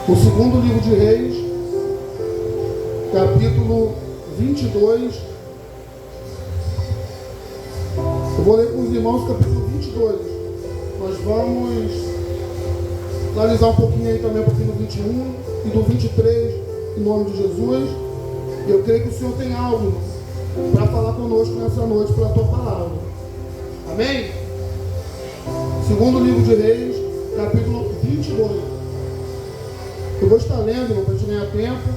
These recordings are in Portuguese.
O segundo livro de Reis, capítulo 22. Eu vou ler com os irmãos o capítulo 22. Nós vamos analisar um pouquinho aí também, um pouquinho do 21 e do 23, em nome de Jesus. E eu creio que o Senhor tem algo para falar conosco nessa noite pela tua palavra. Amém? Segundo livro de Reis, capítulo 22. Eu vou estar lendo, irmão, para a gente ganhar tempo.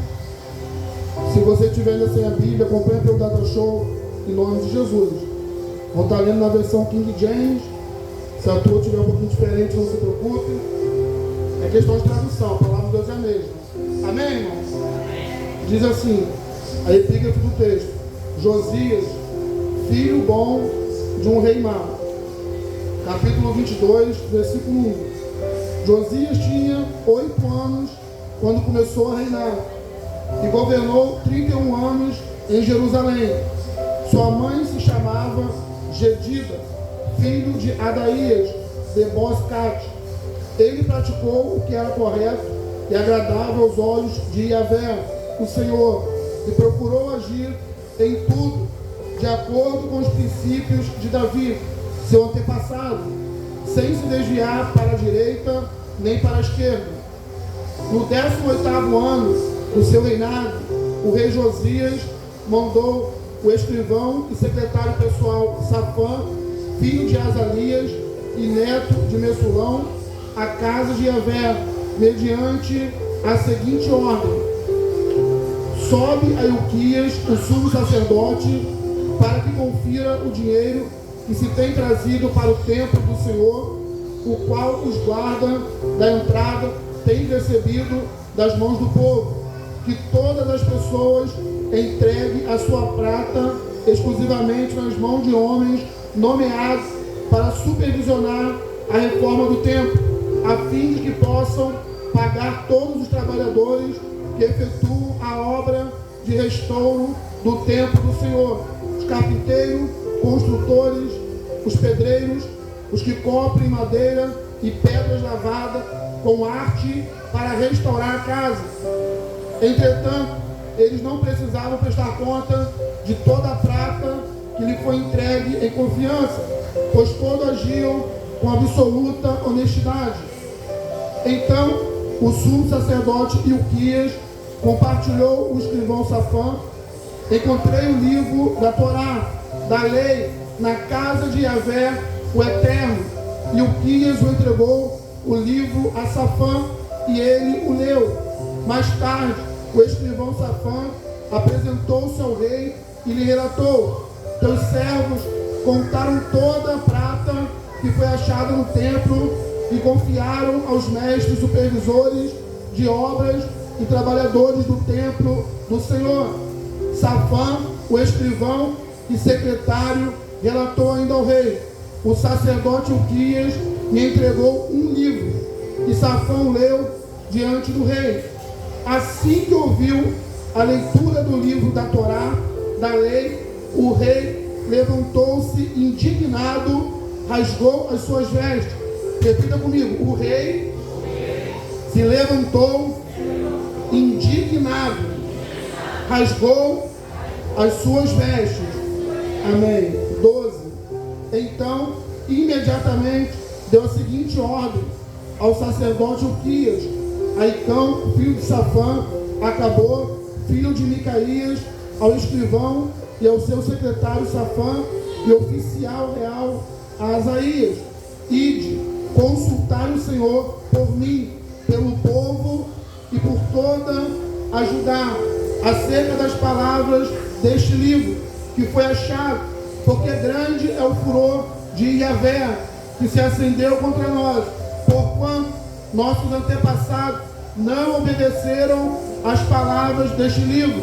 Se você estiver ainda sem a Bíblia, acompanha pelo Data Show, em nome de Jesus. Vou estar lendo na versão King James. Se a tua estiver um pouquinho diferente, não se preocupe. É questão de tradução, a palavra de Deus é a mesma. Amém, irmãos? Diz assim, a epígrafe do texto: Josias, filho bom de um rei mau. Capítulo 22, versículo 1. Josias tinha 8 anos quando começou a reinar e governou 31 anos em Jerusalém. Sua mãe se chamava Gedida, filho de Adaías de Boscate. Ele praticou o que era correto e agradável aos olhos de Yahvé, o Senhor, e procurou agir em tudo de acordo com os princípios de Davi, seu antepassado, sem se desviar para a direita nem para a esquerda. No 18º ano do seu reinado, o rei Josias mandou o escrivão e secretário pessoal Safã, filho de Azalias e neto de Messulão, à casa de Yahvé, mediante a seguinte ordem: sobe a Ilquias, o sumo sacerdote, para que confira o dinheiro que se tem trazido para o templo do Senhor, o qual os guardas da entrada têm recebido das mãos do povo, que todas as pessoas entreguem a sua prata exclusivamente nas mãos de homens nomeados para supervisionar a reforma do templo, a fim de que possam pagar todos os trabalhadores que efetuam a obra de restauro do templo do Senhor, os carpinteiros, construtores, os pedreiros, os que coprem madeira e pedras lavadas com arte para restaurar a casa. Entretanto, eles não precisavam prestar conta de toda a prata que lhe foi entregue em confiança, pois todos agiam com absoluta honestidade. Então, o sumo sacerdote Ilquias compartilhou o escrivão Safã. Encontrei o livro da Torá, da lei, na casa de Yahvé, o Eterno. Ilquias o entregou o livro a Safã e ele o leu. Mais tarde, o escrivão Safã apresentou-se ao rei e lhe relatou: teus servos contaram toda a prata que foi achada no templo e confiaram aos mestres supervisores de obras e trabalhadores do templo do Senhor. Safã, o escrivão e secretário, relatou ainda ao rei: o sacerdote Ilquias me entregou um livro, e Safã o leu diante do rei. Assim que ouviu a leitura do livro da Torá, da lei, o rei levantou-se indignado, rasgou as suas vestes. Repita comigo: o rei se levantou indignado, rasgou as suas vestes. Amém. 12. Então, imediatamente, deu a seguinte ordem ao sacerdote Ilquias: Aicão, filho de Safã, Acabor, filho de Micaías, ao escrivão e ao seu secretário Safã e oficial real Asaías: ide, consultai o Senhor por mim, pelo povo e por toda a Judá, acerca das palavras deste livro que foi achado, porque grande é o furor de Yahvé que se acendeu contra nós, porquanto nossos antepassados não obedeceram às palavras deste livro,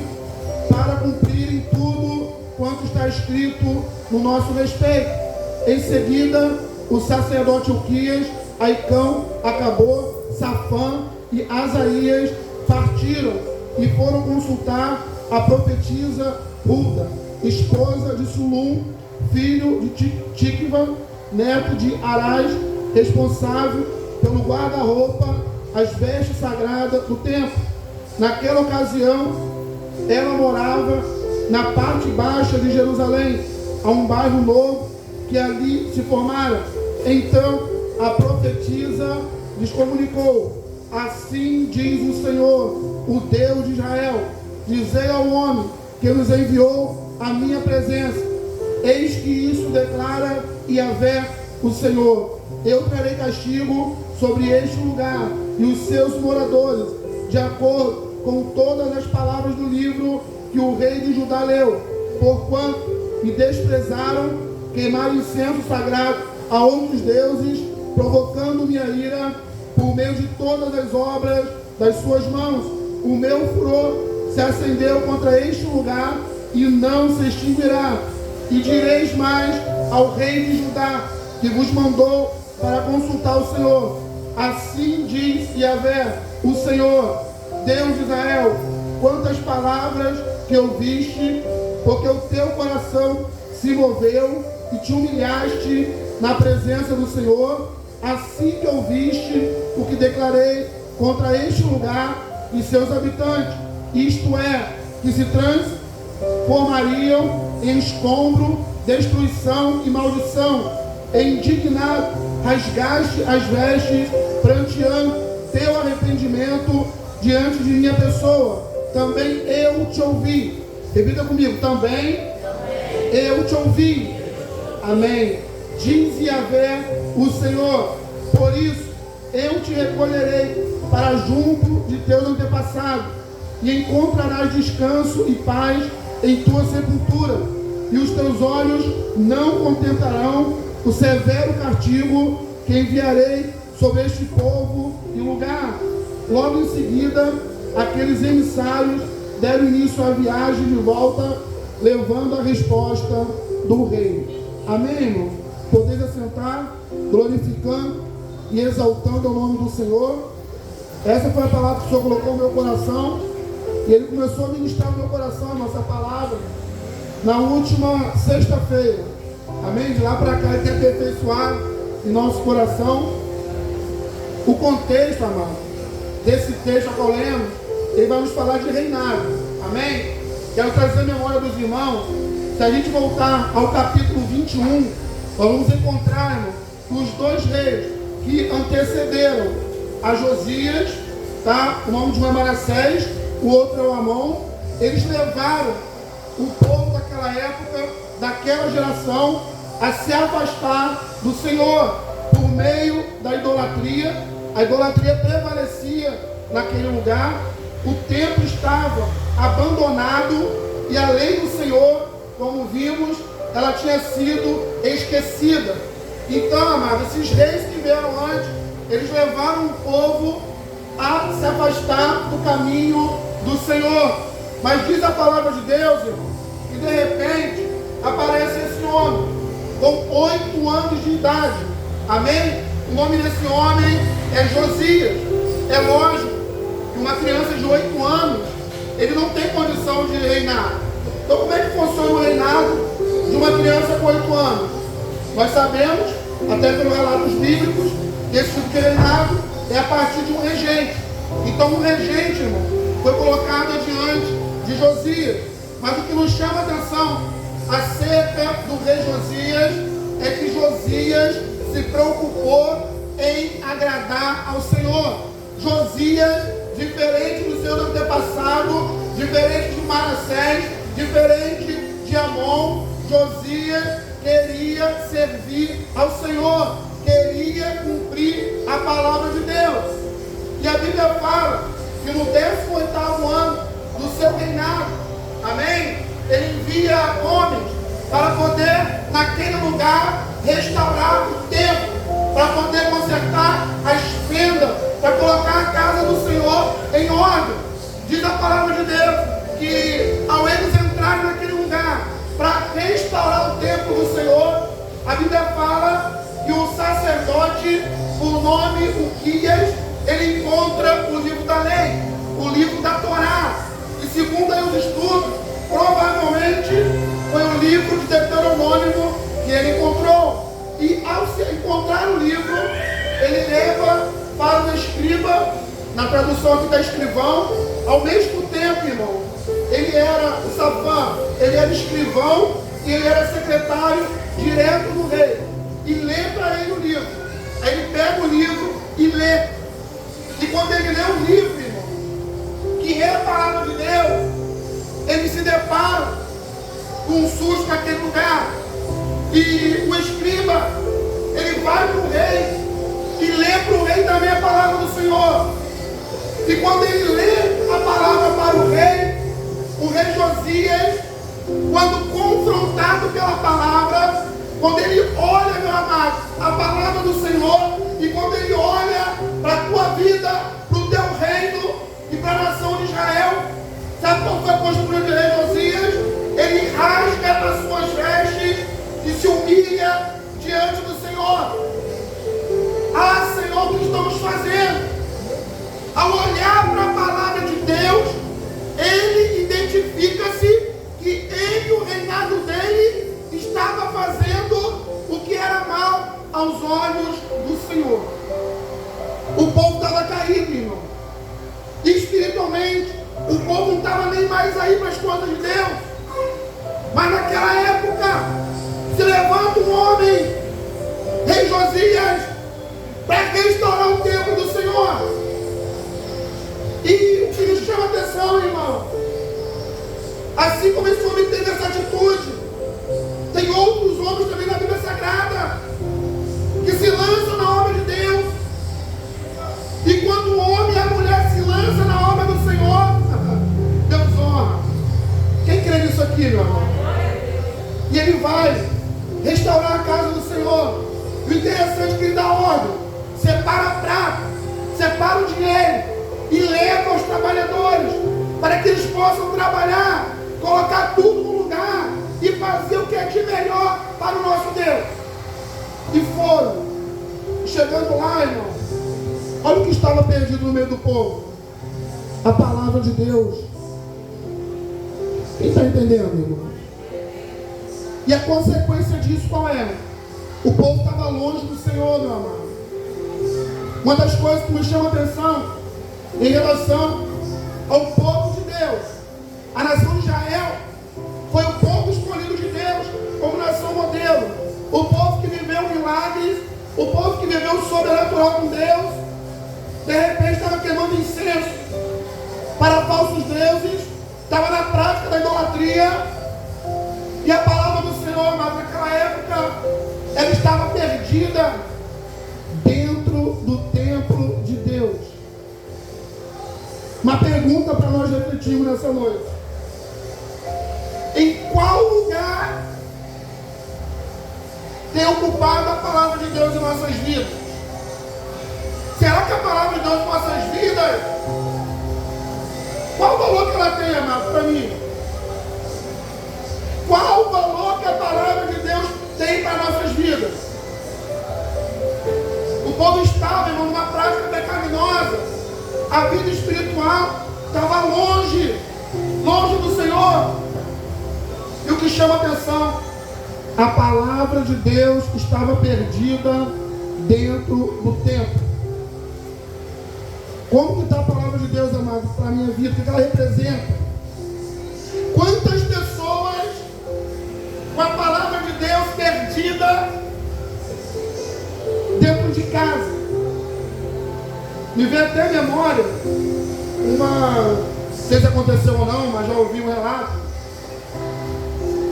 para cumprirem tudo quanto está escrito no nosso respeito. Em seguida, o sacerdote Ilquias, Aicão, Acabor, Safã e Asaías partiram e foram consultar a profetisa Hulda, esposa de Sulum, filho de Tikva, neto de Arás, responsável pelo guarda-roupa as vestes sagradas do templo. Naquela ocasião, ela morava na parte baixa de Jerusalém, a um bairro novo que ali se formara. Então a profetisa lhes comunicou: assim diz o Senhor, o Deus de Israel, dizei ao homem que nos enviou à minha presença, eis que isso declara Yahvé, o Senhor, eu trarei castigo sobre este lugar e os seus moradores, de acordo com todas as palavras do livro que o rei de Judá leu, porquanto me desprezaram, queimaram incenso sagrado a outros deuses, provocando minha ira por meio de todas as obras das suas mãos. O meu furor se acendeu contra este lugar e não se extinguirá. E direis mais ao rei de Judá, que vos mandou para consultar o Senhor: assim diz Yahvé, o Senhor, Deus de Israel, quantas palavras que ouviste, porque o teu coração se moveu e te humilhaste na presença do Senhor, assim que ouviste o que declarei contra este lugar e seus habitantes, isto é, que se transformariam em escombro, destruição e maldição. Indignado, rasgaste as vestes, pranteando teu arrependimento diante de minha pessoa. Também eu te ouvi. Repita comigo: também eu te ouvi. Amém. Diz Yahvé, o Senhor: por isso eu te recolherei para junto de teus antepassados, e encontrarás descanso e paz em tua sepultura, e os teus olhos não contemplarão o severo castigo que enviarei sobre este povo e lugar. Logo em seguida, aqueles emissários deram início à viagem de volta, levando a resposta do rei. Amém, irmão? Podeis assentar, glorificando e exaltando o nome do Senhor. Essa foi a palavra que o Senhor colocou no meu coração, e Ele começou a ministrar no meu coração a nossa palavra na última sexta-feira. Amém? De lá para cá Ele tem aperfeiçoado em nosso coração. O contexto, amado, desse texto que eu lendo, ele vai nos falar de reinado. Amém? Quero trazer a memória dos irmãos. Se a gente voltar ao capítulo 21, nós vamos encontrar, irmão, os dois reis que antecederam a Josias, tá? O nome de um é Manassés, o outro é o Amon. Eles levaram o povo daquela época, daquela geração, a se afastar do Senhor por meio da idolatria. A idolatria prevalecia naquele lugar, o templo estava abandonado e a lei do Senhor, como vimos, ela tinha sido esquecida. Então, amados, esses reis que vieram antes, eles levaram o povo a se afastar do caminho do Senhor. Mas diz a palavra de Deus, irmão, que de repente aparece esse homem com 8 anos de idade. Amém? O nome desse homem é Josias. É lógico que uma criança de 8 anos, ele não tem condição de reinar. Então como é que funciona o reinado de uma criança com 8 anos? Nós sabemos, até pelos relatos bíblicos, que esse tipo de reinado é a partir de um regente. Então o regente, irmão, foi colocado adiante de Josias. Mas o que nos chama a atenção acerca do rei Josias é que Josias se preocupou em agradar ao Senhor. Josias, diferente do seu antepassado, diferente de Manassés, diferente de Amon, Josias queria servir ao Senhor, queria cumprir a palavra de Deus. E a Bíblia fala que no 18º ano do seu reinado, amém? Ele envia homens para poder, naquele lugar, restaurar o templo, para poder consertar as fendas, para colocar a casa do Senhor em ordem. Diz a palavra de Deus que ao eles entrarem naquele lugar para restaurar o templo do Senhor, a Bíblia fala que o sacerdote, por nome Uquias, ele encontra o livro da lei, o livro da Torá. E segundo aí os estudos, provavelmente foi o livro de Deuteronômio que ele encontrou. E ao se encontrar o livro, ele leva para o escriba na tradução aqui da escrivão, ao mesmo tempo, irmão, ele era o Safã, ele era escrivão e ele era secretário direto do rei. E lê para ele o livro. Aí ele pega o livro e lê. E quando ele lê o livro, irmão, que é a palavra de Deus, ele se depara com um susto naquele lugar. E o escriba, ele vai para o rei e lê para o rei também a palavra do Senhor. E quando ele lê a palavra para o rei Josias, quando confrontado pela palavra, quando ele olha, meu amado, a palavra do Senhor, e quando ele olha para a tua vida, para o teu reino e para a nação de Israel, sabe qual foi a postura de rei Josias? Ele rasga as suas vestes e se humilha diante do Senhor. Ah, Senhor, o que estamos fazendo? Ao olhar para a palavra de Deus, ele identifica-se que ele, o reinado dele, estava fazendo o que era mal aos olhos do Senhor. O povo estava caído, irmão. Espiritualmente, o povo não estava nem mais aí para as coisas de Deus. Mas naquela época, se levanta um homem, rei Josias, para restaurar o templo do Senhor. E o que nos chama atenção, irmão, assim como esse homem teve essa atitude, tem outros homens também na Bíblia Sagrada que se lançam na obra de Deus. E quando o homem e a mulher se lançam na obra do Senhor, Deus honra. Quem crê nisso aqui, meu irmão? E ele vai restaurar a casa do Senhor. O interessante é que ele dá ordem, separa a prata, separa o dinheiro e leva aos trabalhadores, para que eles possam trabalhar, colocar tudo no lugar e fazer o que é de melhor para o nosso Deus. E foram. Chegando lá, irmão, olha o que estava perdido no meio do povo: a palavra de Deus. Quem está entendendo, irmão? E a consequência disso qual é? O povo estava longe do Senhor, meu amado. Uma das coisas que me chama a atenção em relação ao povo de Deus, a nação de Israel foi o povo escolhido de Deus como nação modelo, o povo que viveu milagres, o povo que viveu o sobrenatural com Deus. De repente estava queimando incenso para falsos deuses, estava na prática da idolatria, e a palavra do Senhor, mas naquela época ela estava perdida dentro do templo de Deus. Uma pergunta para nós refletirmos nessa noite: em qual lugar tem ocupado a palavra de Deus em nossas vidas? Será que a palavra de Deus em nossas vidas, qual o valor que ela tem, amado, para mim? Qual o valor que a palavra de Deus tem para nossas vidas? O povo estava, irmão, numa prática pecaminosa. A vida espiritual estava longe do Senhor. E o que chama a atenção, a palavra de Deus estava perdida dentro do templo. Como que está a palavra de Deus, amado, para a minha vida? O que ela representa? Quantas pessoas com a palavra de Deus perdida dentro de casa? Me veio até a memória não sei se aconteceu ou não, mas já ouvi um relato.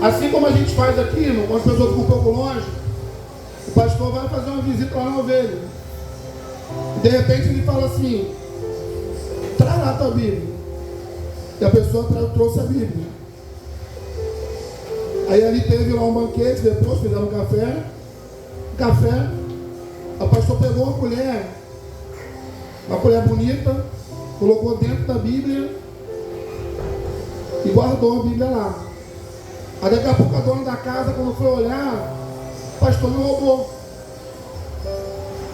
Assim como a gente faz aqui, quando as pessoas ficam um pouco longe, o pastor vai fazer uma visita lá na ovelha. E de repente ele fala assim: traz lá a tua Bíblia. E a pessoa trouxe a Bíblia. Aí ali teve lá um banquete, depois fizeram um café. O pastor pegou uma colher bonita, colocou dentro da Bíblia e guardou a Bíblia lá. Aí daqui a pouco a dona da casa, quando foi olhar, o pastor me roubou.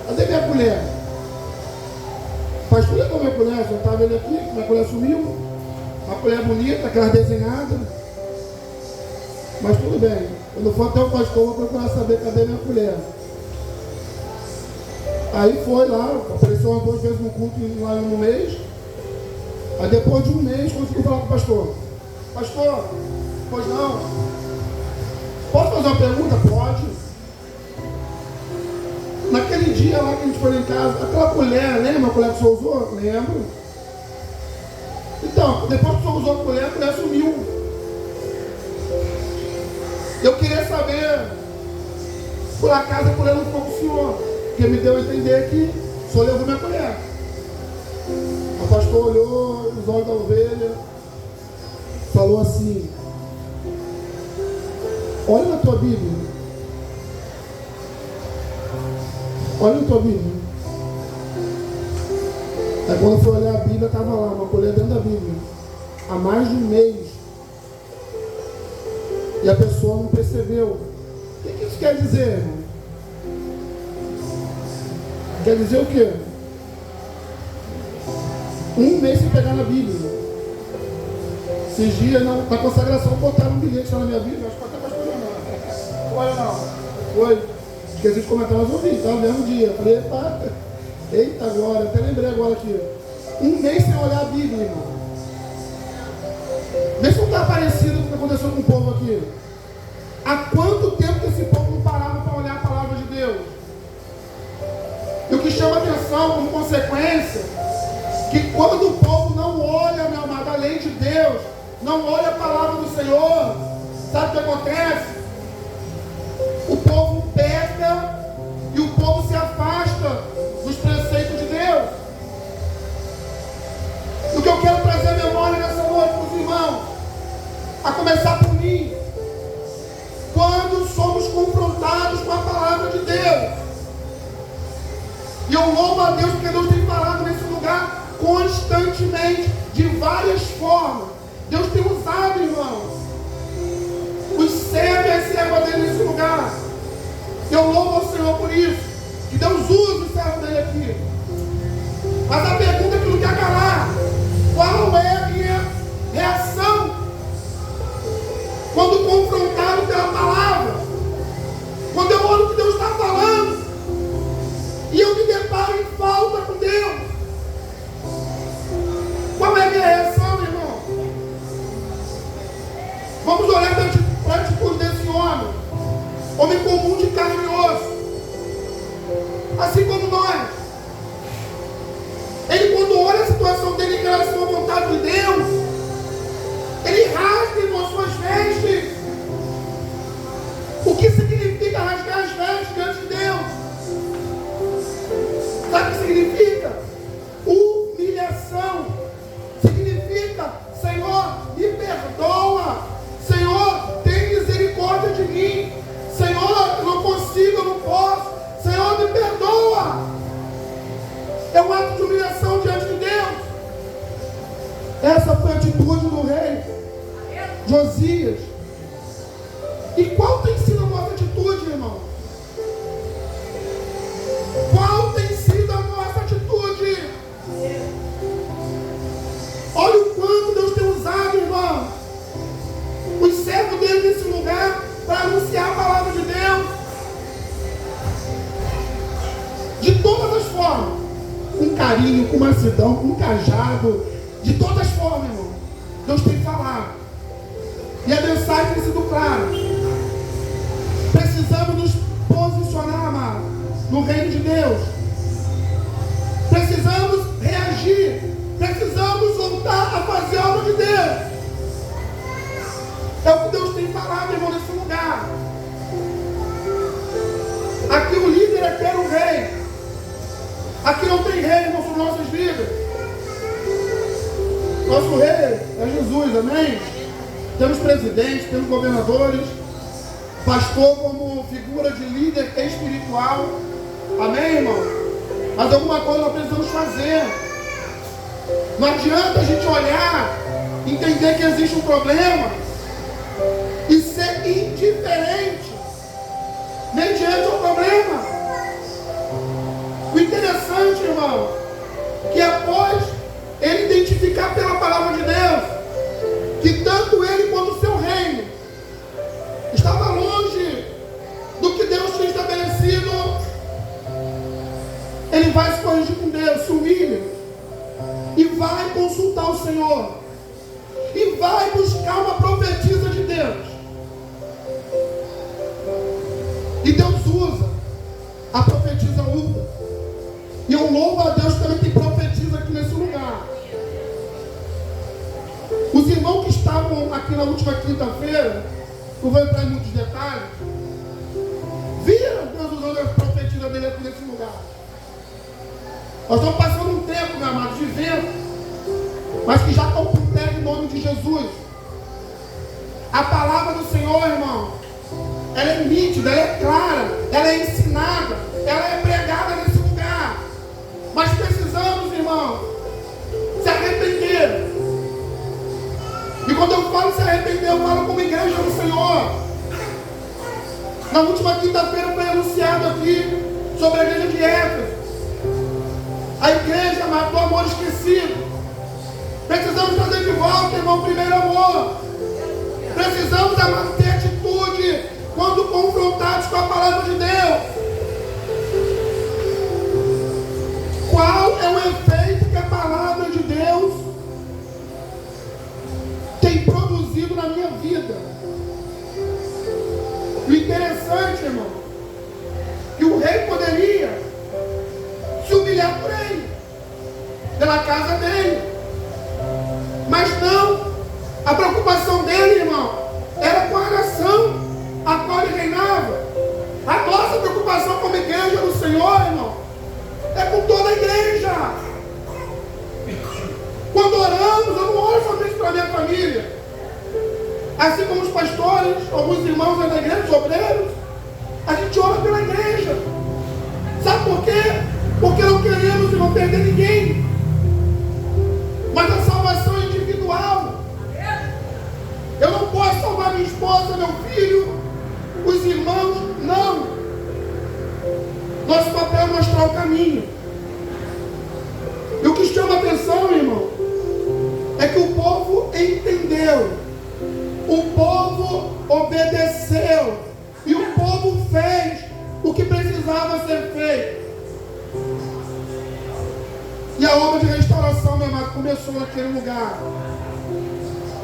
Cadê minha colher? O pastor levou minha colher, só estava ele aqui, minha colher sumiu. Uma colher bonita, aquela desenhada. Mas tudo bem, quando for até o pastor, eu vou procurar saber cadê minha colher. Aí foi lá, apareceu umas 2 vezes no culto lá no mês. Aí depois de um mês conseguiu falar com o pastor. Pastor, pois não? Posso fazer uma pergunta? Pode. Naquele dia lá que a gente foi lá em casa, aquela colher, lembra a colher que o senhor usou? Lembro. Então, depois que o senhor usou a colher sumiu. Eu queria saber, por acaso a colher não ficou com o senhor, porque me deu a entender que o senhor levou minha colher. O pastor olhou nos olhos da ovelha, falou assim: olha na tua Bíblia. Olha na tua Bíblia. Aí quando eu fui olhar a Bíblia, estava lá, uma colher dentro da Bíblia, há mais de um mês. E a pessoa não percebeu. O que isso quer dizer, irmão? Quer dizer o quê? Um mês sem pegar na Bíblia. Esses dias na consagração botaram um bilhete lá na minha Bíblia, acho que até pastor não. Olha não. Foi. Esqueci de comentar, mas ouvi, tá? No mesmo dia. Falei, eita agora, até lembrei agora aqui. Um mês sem olhar a Bíblia, irmão. Vê se não está parecido com o que aconteceu com o povo aqui. Há quanto tempo que esse povo não parava para olhar a palavra de Deus? E o que chama atenção como consequência, que quando o povo não olha, meu amado, a lei de Deus, não olha a palavra do Senhor, sabe o que acontece? O povo peca e o povo se afasta dos preceitos de Deus. O que eu quero trazer à memória nessa noite para os irmãos, a começar por mim, quando somos confrontados com a palavra de Deus, e eu louvo a Deus porque Deus tem falado nesse lugar constantemente, de várias formas. Deus tem usado, irmãos, os servos e as servas dele nesse lugar. Eu louvo ao Senhor por isso, que Deus usa os servos dele aqui. Mas a pergunta que não quer calar: qual é a minha reação quando confrontado pela palavra? Quando eu olho o que Deus está falando e eu me deparo em falta com Deus, qual é a minha reação, irmão? Vamos olhar para a atitude desse homem comum de carne e osso, assim como nós. Ele, quando olha a situação dele em relação à vontade de Deus, ele rasga, irmão, suas vestes. O que significa rasgar as vestes diante de Deus? Sabe o que significa? Humilhação. Significa: Senhor, me perdoa. Senhor, tem misericórdia de mim. Senhor, eu não consigo, eu não posso. Senhor, me perdoa. É um ato de humilhação diante de Deus. Essa foi a atitude do rei Josias. E qual tem sido a nossa atitude, irmão? Qual tem sido a nossa atitude? Olha o quanto Deus tem usado, irmão, os servos dele nesse lugar para anunciar a palavra de Deus. De todas as formas. Com carinho, com mansidão, com cajado. De todas as formas, irmão, Deus tem falado. E a mensagem tem sido clara. Precisamos nos posicionar, amado, no reino de Deus. Precisamos reagir. Precisamos voltar a fazer a obra de Deus. É o que Deus tem falado, irmão, nesse lugar. Aqui o líder, aqui era o rei. Aqui não tem rei, irmão, sobre nossas vidas. Nosso rei é Jesus, amém? Temos presidentes, temos governadores, pastor como figura de líder espiritual, amém, irmão? Mas alguma coisa nós precisamos fazer. Não adianta a gente olhar, entender que existe um problema e ser indiferente mediante o problema. O interessante, irmão, que após ele identificar pela palavra de Deus que tanto ele quanto o seu reino estava longe do que Deus tinha estabelecido, vai consultar o Senhor e vai buscar uma profetisa de Deus. E Deus usa a profetisa Uda. E eu louvo a Deus que também tem profetisa aqui nesse lugar. Os irmãos que estavam aqui na última quinta-feira, não vou entrar em muitos detalhes, viram Deus usando a profetisa dele aqui nesse lugar. Nós estamos passando um tempo, meu amado, de vento, mas que já estão por terra em nome de Jesus. A palavra do Senhor, irmão, ela é nítida, ela é clara, ela é ensinada, ela é pregada nesse lugar. Mas precisamos, irmão, se arrepender. E quando eu falo se arrepender, eu falo como igreja do Senhor. Na última quinta-feira foi anunciado aqui sobre a igreja de Éfeso. A igreja matou o amor esquecido. Precisamos trazer de volta, irmão, o primeiro amor. Precisamos ter atitude quando confrontados com a palavra de Deus. Qual é o efeito que a palavra de Deus tem produzido na minha vida? O interessante, irmão, que o rei poderia se humilhar por ele, pela casa dele, mas não. A preocupação dele, irmão, era com a nação a qual ele reinava. A nossa preocupação como igreja do Senhor, irmão, é com toda a igreja. Quando oramos, eu não oro somente para a minha família. Assim como os pastores, alguns irmãos da igreja, os obreiros, a gente ora pela igreja. Sabe por quê? Porque não queremos e não perder ninguém. Mas a salvação é individual. Eu não posso salvar minha esposa, meu filho, os irmãos, não. Nosso papel é mostrar o caminho. E o que chama a atenção, irmão, é que o povo entendeu, o povo obedeceu e o povo fez o que precisava ser feito. E a obra de restauração, meu amado, começou naquele lugar.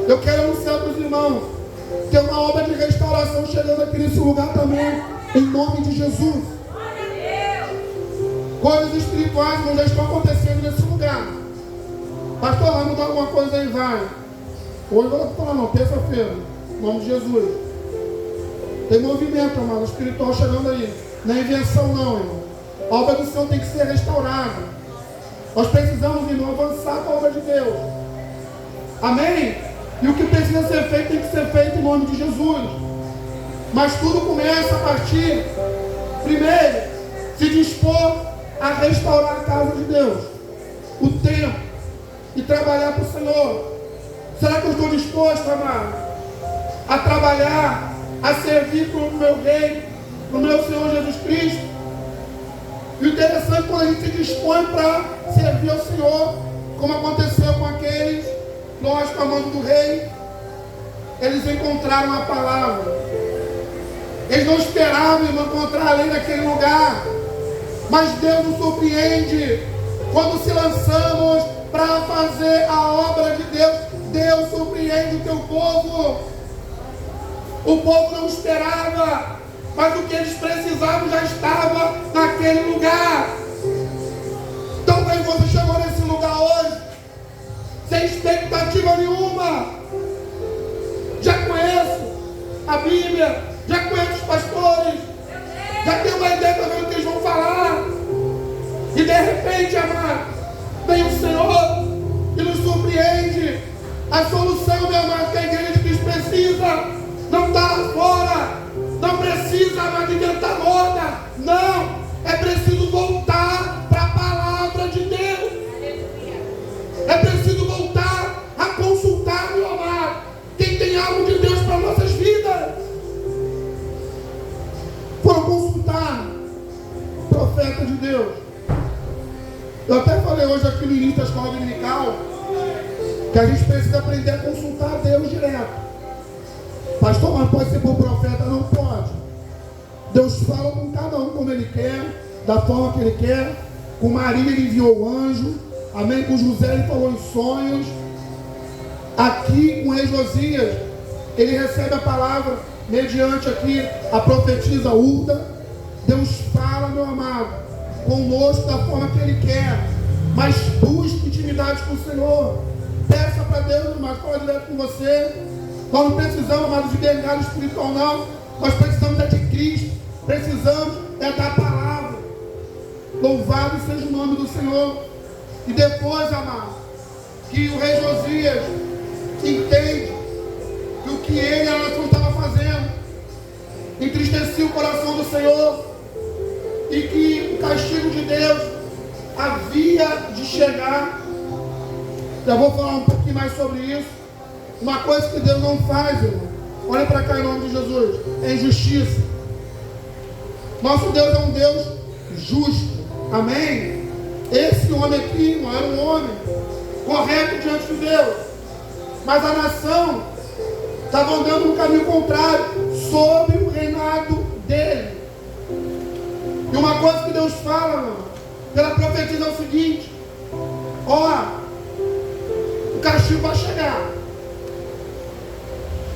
Eu quero anunciar para os irmãos que tem uma obra de restauração chegando aqui nesse lugar também, em nome de Jesus. Coisas espirituais já estão acontecendo nesse lugar. Pastor, vai mudar alguma coisa aí, vai. Hoje eu não vou falar não, terça-feira, em nome de Jesus. Tem movimento, amado, espiritual chegando aí. Não é invenção não, irmão. A obra do Senhor tem que ser restaurada. Nós precisamos, irmão, avançar com a obra de Deus. Amém? E o que precisa ser feito tem que ser feito em nome de Jesus. Mas tudo começa a partir, primeiro, se dispor a restaurar a casa de Deus, o templo, e trabalhar para o Senhor. Será que eu estou disposto, amado, a trabalhar, a servir para o meu Rei, para o meu Senhor Jesus Cristo? E o interessante é quando a gente se dispõe para servir ao Senhor, como aconteceu com aqueles, nós com a mão do rei, eles encontraram a palavra. Eles não esperavam encontrar a lei naquele lugar, mas Deus nos surpreende quando se lançamos para fazer a obra de Deus. Deus surpreende o teu povo. O povo não esperava, mas o que eles precisavam já estava naquele lugar. Talvez você chegou nesse lugar hoje sem expectativa nenhuma. Já conheço a Bíblia, já conheço os pastores, já tenho uma ideia também do que eles vão falar. E de repente, amado, vem o Senhor e nos surpreende. A solução, meu amado, que a igreja de Cristo precisa não está lá fora. Não precisa, amado, inventar moda. Não, é preciso voltar para a palavra de Deus. É preciso voltar a consultar, meu amado, quem tem algo de Deus para nossas vidas. Foram consultar o profeta de Deus. Eu até falei hoje aqui no início da escola dominical que a gente precisa aprender a consultar a Deus direto. Pastor, mas pode ser por profeta? Não pode. Deus fala com cada um como Ele quer, da forma que Ele quer. Com Maria Ele enviou o anjo, amém, com José ele falou em sonhos. Aqui com o rei Josias, ele recebe a palavra mediante aqui a profetisa Hulda. Deus fala, meu amado, conosco da forma que ele quer, mas busque intimidade com o Senhor. Peça para Deus, mas fala direto com você. Nós não precisamos, amado, de bengala espiritual, não. Nós precisamos de Cristo, precisamos da palavra. Louvado seja o nome do Senhor. E depois, amado, que o rei Josias entende que o que ele e a nação estava fazendo entristecia o coração do Senhor e que o castigo de Deus havia de chegar. Já vou falar um pouquinho mais sobre isso. Uma coisa que Deus não faz, irmão, olha para cá em nome de Jesus, é injustiça. Nosso Deus é um Deus justo, amém? Esse homem aqui, irmão, era um homem correto diante de Deus, mas a nação estava andando no caminho contrário, sob o reinado dele. E uma coisa que Deus fala, irmão, pela profecia é o seguinte: ó, o castigo vai chegar,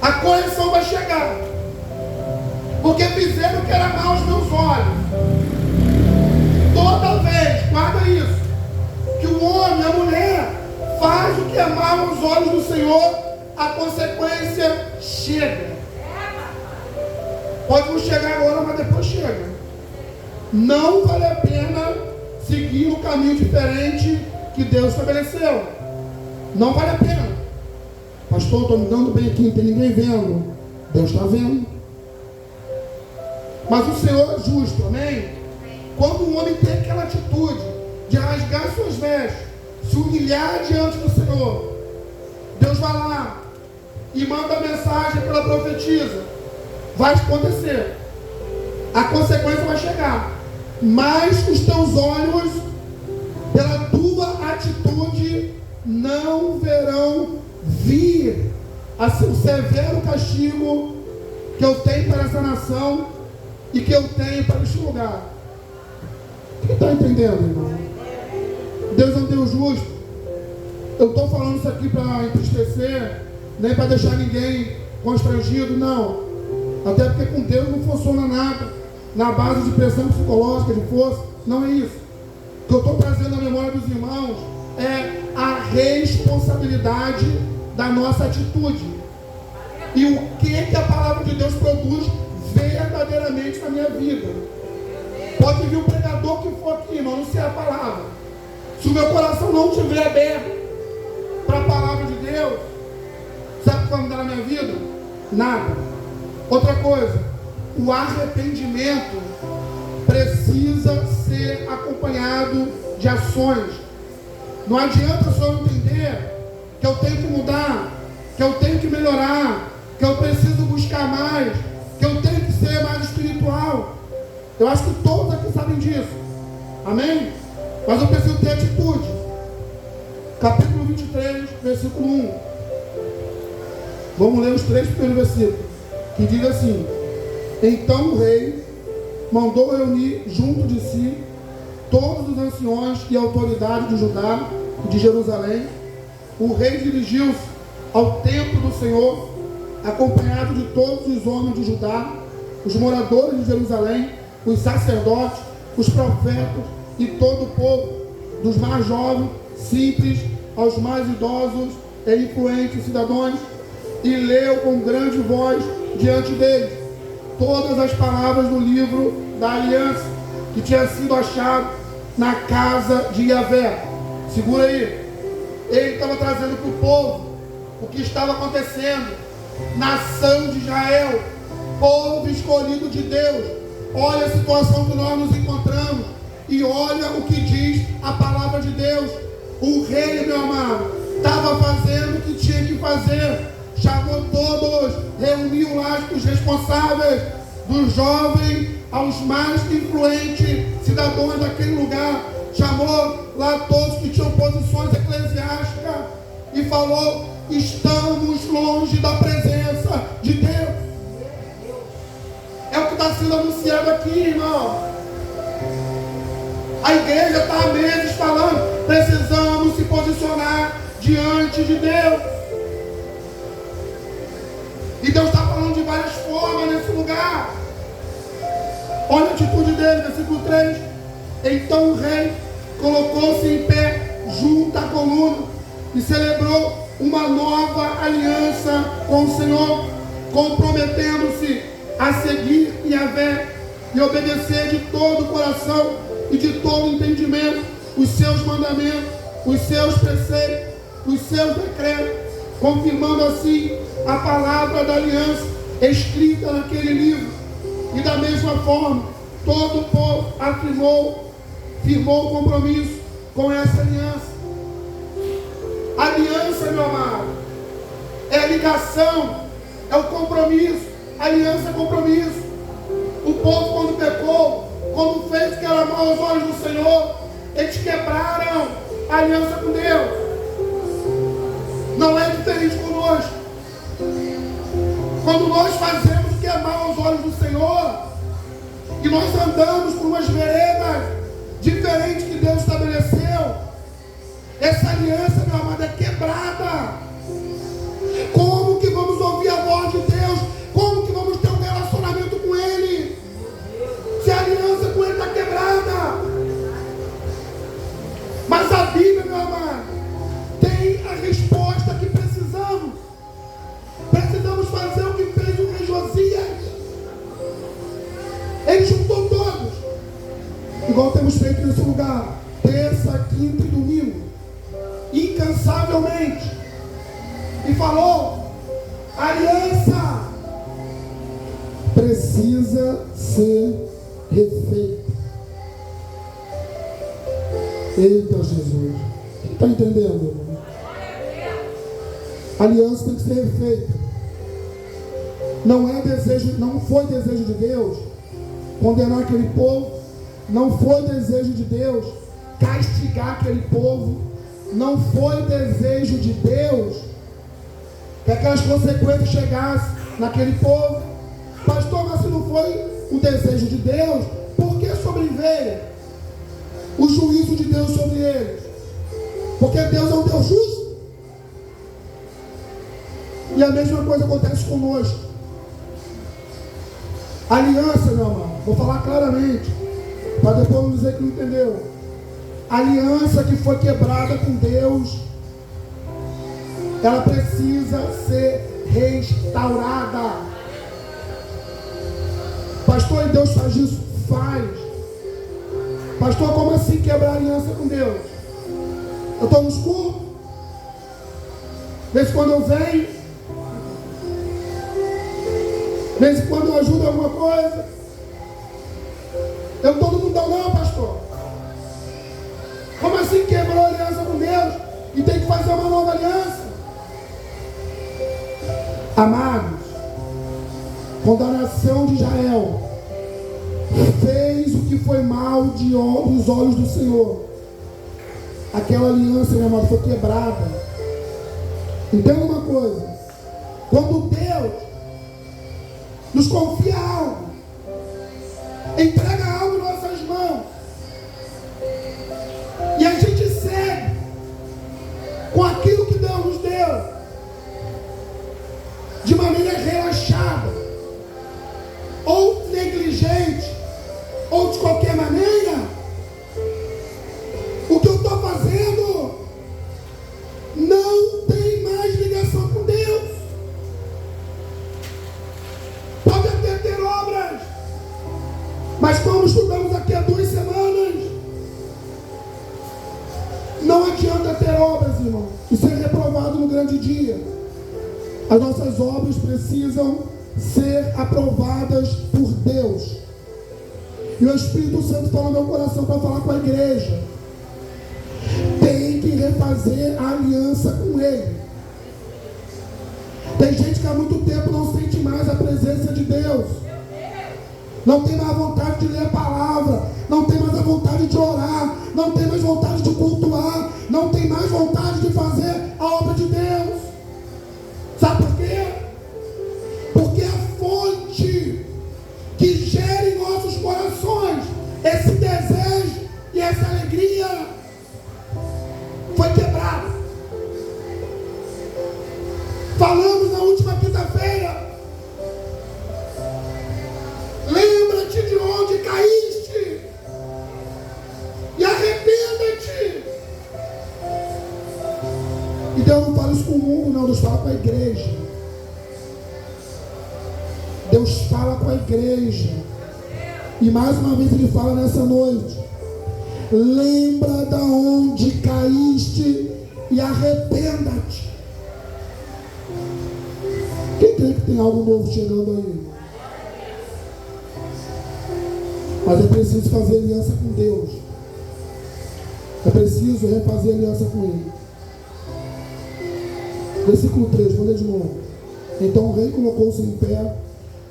a correção vai chegar, porque fizeram o que era mal aos meus olhos. Toda vez, guarda isso, que o homem, a mulher, faz o que é mal aos olhos do Senhor, a consequência chega. Pode não chegar agora, mas depois chega. Não vale a pena seguir um caminho diferente que Deus estabeleceu. Não vale a pena. Pastor, estou me dando bem aqui, não tem ninguém vendo. Deus está vendo. Mas o Senhor é justo, amém? Quando um homem tem aquela atitude de rasgar suas vestes, se humilhar diante do Senhor, Deus vai lá e manda a mensagem pela profetisa: vai acontecer, a consequência vai chegar, mas os teus olhos, pela tua atitude, não verão vir o severo castigo que eu tenho para essa nação e que eu tenho para este lugar. Quem está entendendo, irmão? Deus é um Deus justo. Eu estou falando isso aqui para entristecer, nem para deixar ninguém constrangido, não. Até porque com Deus não funciona nada na base de pressão psicológica, de força. Não é isso. O que eu estou trazendo à memória dos irmãos é a responsabilidade da nossa atitude. E o que a palavra de Deus produz verdadeiramente na minha vida. Pode vir o pregador que for aqui, irmão, não sei a palavra. Se o meu coração não estiver aberto para a palavra de Deus, sabe o que vai mudar na minha vida? Nada. Outra coisa, o arrependimento precisa ser acompanhado de ações. Não adianta só entender que eu tenho que mudar, que eu tenho que melhorar, que eu preciso buscar mais, que eu tenho que ser mais espiritual. Eu acho que todos aqui sabem disso, amém? Mas eu preciso ter atitude. Capítulo 23, versículo 1. Vamos ler os 3 primeiros versículos, que diz assim: então o rei mandou reunir junto de si todos os anciões e autoridades de Judá e de Jerusalém. O rei dirigiu-se ao templo do Senhor, acompanhado de todos os homens de Judá, os moradores de Jerusalém, os sacerdotes, os profetas e todo o povo, dos mais jovens, simples, aos mais idosos e influentes cidadãos, e leu com grande voz diante deles todas as palavras do livro da aliança que tinha sido achado na casa de Yahvé. Segura aí. Ele estava trazendo para o povo o que estava acontecendo. Nação de Israel, povo escolhido de Deus, olha a situação que nós nos encontramos e olha o que diz a palavra de Deus. O rei, meu amado, estava fazendo o que tinha que fazer. Chamou todos, reuniu lá os responsáveis, dos jovens aos mais influentes cidadãos daquele lugar. Chamou lá todos que tinham posições eclesiásticas e falou: estamos longe da presença de Deus. É o que está sendo anunciado aqui, irmão. A igreja está há meses falando, precisamos se posicionar diante de Deus. E Deus está falando de várias formas nesse lugar. Olha a atitude dele, versículo 3. Então o rei colocou-se em pé junto à coluna e celebrou uma nova aliança com o Senhor, comprometendo-se a seguir Yahvé e obedecer de todo o coração e de todo o entendimento os seus mandamentos, os seus preceitos, os seus decretos, confirmando assim a palavra da aliança escrita naquele livro. E da mesma forma, todo o povo firmou o compromisso com essa aliança. Aliança, meu amado, é a ligação, é o compromisso. Aliança é compromisso. O povo, quando pecou, quando fez o que era mal aos olhos do Senhor, eles quebraram a aliança com Deus. Não é diferente conosco. Quando nós fazemos o que é mal aos olhos do Senhor, e nós andamos por umas veredas diferentes que Deus estabeleceu, essa aliança, meu amado, é quebrada. Como que vamos ouvir a voz de Deus? Como que vamos ter um relacionamento com Ele, se a aliança com Ele está quebrada? Mas a Bíblia, meu amado, tem a resposta que precisamos. Precisamos fazer o que fez o rei Josias. Ele juntou todos, igual temos feito nesse lugar, terça, quinta e domingo, incansavelmente, e falou: a aliança precisa ser refeita. Eita Jesus, quem está entendendo, irmão? A aliança tem que ser refeita. Não foi desejo de Deus condenar aquele povo, não foi desejo de Deus castigar aquele povo, não foi desejo de Deus que aquelas consequências chegassem naquele povo. Pastor, mas se não foi o desejo de Deus, por que sobreveio o juízo de Deus sobre eles? Porque Deus é um Deus justo. E a mesma coisa acontece conosco. Aliança, meu irmão, vou falar claramente, para depois não dizer que não entendeu. A aliança que foi quebrada com Deus, ela precisa ser restaurada. Pastor, e Deus faz isso? Faz. Pastor, como assim quebrar a aliança com Deus? Eu estou nos cultos, de vez em quando eu venho, de vez em quando eu ajudo em alguma coisa. Eu todo mundo não, pastor. Como assim quebrou a aliança com Deus e tem que fazer uma nova aliança? Amados, quando a nação de Israel fez o que foi mal dos olhos do Senhor, aquela aliança, meu amado, foi quebrada. Entenda uma coisa: quando Deus nos confia algo, entrega algo em nossas mãos, e a gente segue com aquilo que Deus nos deu de maneira relaxada, ou negligente, ou de qualquer maneira, o que eu estou fazendo não tem mais ligação com Deus. Pode até ter obras, mas como estudamos aqui há 2 semanas, não adianta ter obras, irmão, e ser reprovado no grande dia. As nossas obras precisam ser aprovadas por Deus. E o Espírito Santo está no meu coração para falar com a igreja. Tem que refazer a aliança com Ele. Tem gente que há muito tempo não sente mais a presença de Deus. Não tem mais vontade de ler a palavra. Não tem mais a vontade de orar. Não tem mais vontade de cultuar. Não tem mais vontade de fazer a obra de Deus. Sabe por quê? Porque a fonte que gera em nossos corações esse desejo e essa quarta-feira. Lembra-te de onde caíste e arrependa-te. E Deus não fala isso com o mundo, não. Deus fala com a igreja. Deus fala com a igreja. E mais uma vez Ele fala nessa noite: lembra da onde caíste e arrependa-te. Quem crê que tem algo novo chegando aí? Mas é preciso fazer aliança com Deus. É preciso refazer aliança com Ele. Versículo 3, vou ler de novo. Então o rei colocou-se em pé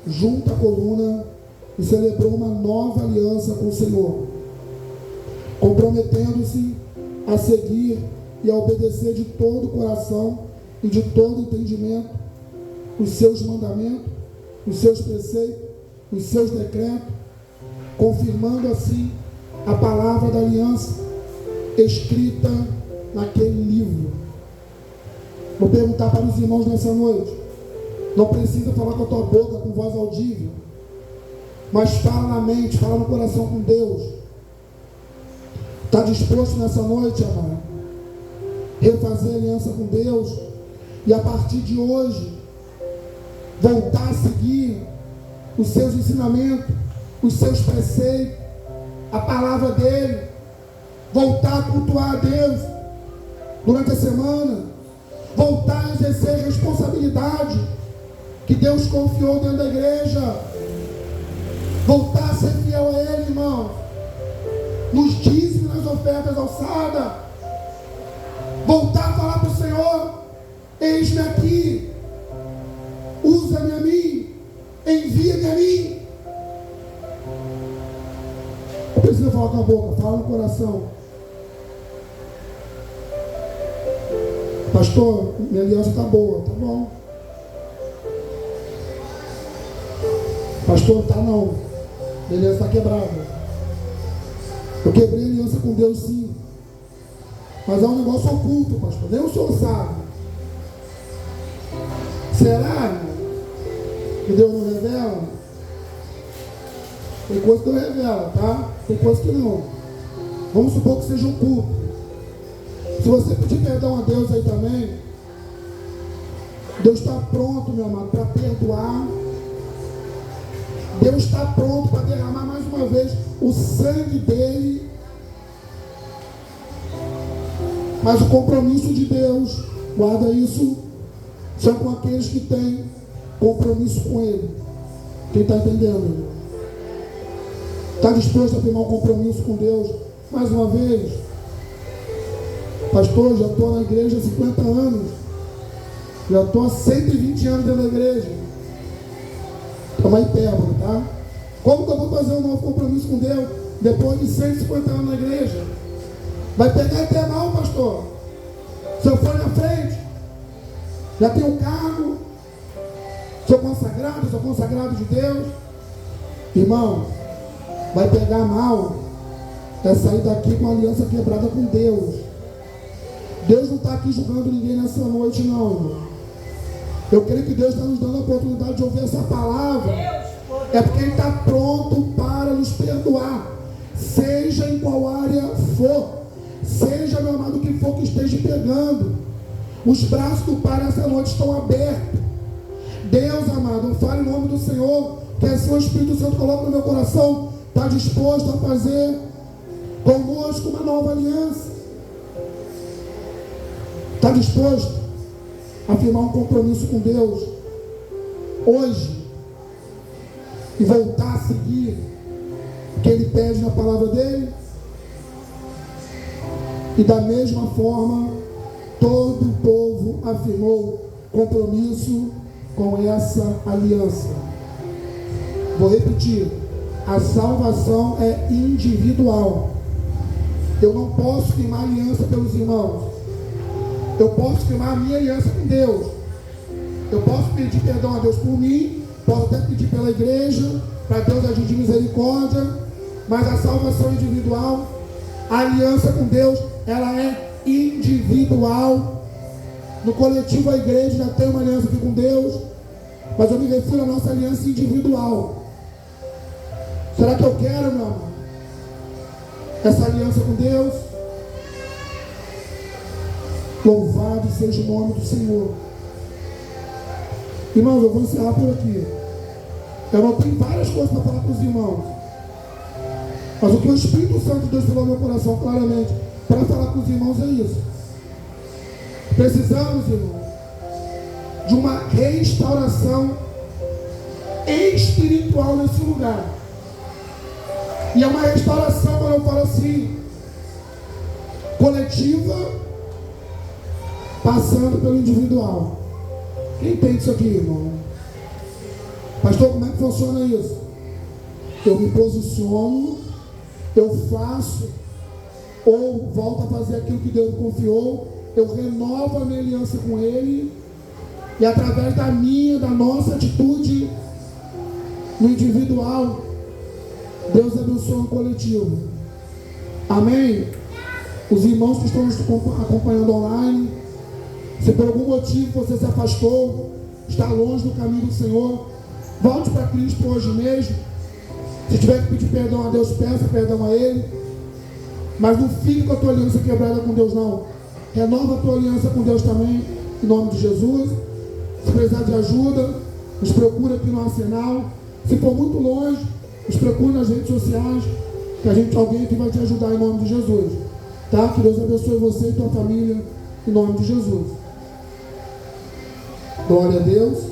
junto à coluna e celebrou uma nova aliança com o Senhor, comprometendo-se a seguir e a obedecer de todo o coração e de todo o entendimento os seus mandamentos, os seus preceitos, os seus decretos, confirmando assim a palavra da aliança escrita naquele livro. Vou perguntar para os irmãos nessa noite: não precisa falar com a tua boca com voz audível, mas fala na mente, fala no coração com Deus. Está disposto nessa noite, amado, refazer aliança com Deus e a partir de hoje voltar a seguir os seus ensinamentos, os seus preceitos, a palavra dele, voltar a cultuar a Deus durante a semana, voltar a exercer a responsabilidade que Deus confiou dentro da igreja, voltar a ser fiel a Ele, irmão, nos dízimos, nas ofertas alçadas, voltar a falar para o Senhor: eis-me aqui, usa-me a mim, envia-me a mim. Não precisa falar com a boca, fala no coração. Pastor, minha aliança está boa, tá bom. Pastor, tá não, minha aliança está quebrada. Eu quebrei a aliança com Deus, sim, mas é um negócio oculto, pastor, nem o senhor sabe. Será que Deus não revela? Tem coisa que Deus revela, tá? Tem coisa que não. Vamos supor que seja um culto. Se você pedir perdão a Deus aí também, Deus está pronto, meu amado, para perdoar. Deus está pronto para derramar mais uma vez o sangue dele. Mas o compromisso de Deus, guarda isso, são com aqueles que têm compromisso com Ele. Quem está entendendo? Está disposto a firmar um compromisso com Deus? Mais uma vez, pastor, já estou na igreja há 50 anos, já estou há 120 anos dentro da igreja. É uma hipérbole, tá? Como que eu vou fazer um novo compromisso com Deus depois de 150 anos na igreja? Vai pegar até mal, pastor. Se eu for na frente, já tenho um cargo, sou consagrado de Deus. Irmão, vai pegar mal é sair daqui com a aliança quebrada com Deus. Deus não está aqui julgando ninguém nessa noite, não, irmão. Eu creio que Deus está nos dando a oportunidade de ouvir essa palavra. É porque Ele está pronto para nos perdoar, seja em qual área for, seja, meu amado, o que for que esteja pegando. Os braços do Pai nessa noite estão abertos. Deus, amado, fale em nome do Senhor, que assim o Espírito Santo coloca no meu coração, está disposto a fazer conosco uma nova aliança. Está disposto a firmar um compromisso com Deus hoje e voltar a seguir o que Ele pede na palavra dele? E da mesma forma, todo o povo afirmou compromisso com essa aliança. Vou repetir: a salvação é individual. Eu não posso firmar aliança pelos irmãos. Eu posso firmar a minha aliança com Deus. Eu posso pedir perdão a Deus por mim, posso até pedir pela igreja, para Deus agir de misericórdia, mas a salvação é individual. A aliança com Deus, ela é individual. No coletivo, a igreja já tem uma aliança aqui com Deus, Mas eu me refiro à nossa aliança individual. Será que eu quero, meu amor, essa aliança com Deus? Louvado seja o nome do Senhor. Irmãos, eu vou encerrar por aqui. Eu não tenho várias coisas para falar para os irmãos, mas o que o Espírito Santo de Deus falou no meu coração claramente para falar com os irmãos é isso. Precisamos, irmãos, de uma restauração espiritual nesse lugar. E é uma restauração, quando eu falo assim, coletiva, passando pelo individual. Quem entende isso aqui, irmão? Pastor, como é que funciona isso? Eu me posiciono, eu faço, ou volto a fazer aquilo que Deus me confiou, eu renovo a minha aliança com Ele, e através da nossa atitude no individual, Deus abençoa o coletivo. Amém? Os irmãos que estão nos acompanhando online, se por algum motivo você se afastou, está longe do caminho do Senhor, volte para Cristo hoje mesmo. Se tiver que pedir perdão a Deus, peça perdão a Ele. Mas não fique com a tua aliança quebrada com Deus, não. Renova a tua aliança com Deus também, em nome de Jesus. Se precisar de ajuda, nos procura aqui no Arsenal. Se for muito longe, nos procure nas redes sociais, que alguém aqui vai te ajudar em nome de Jesus. Tá? Que Deus abençoe você e tua família, em nome de Jesus. Glória a Deus.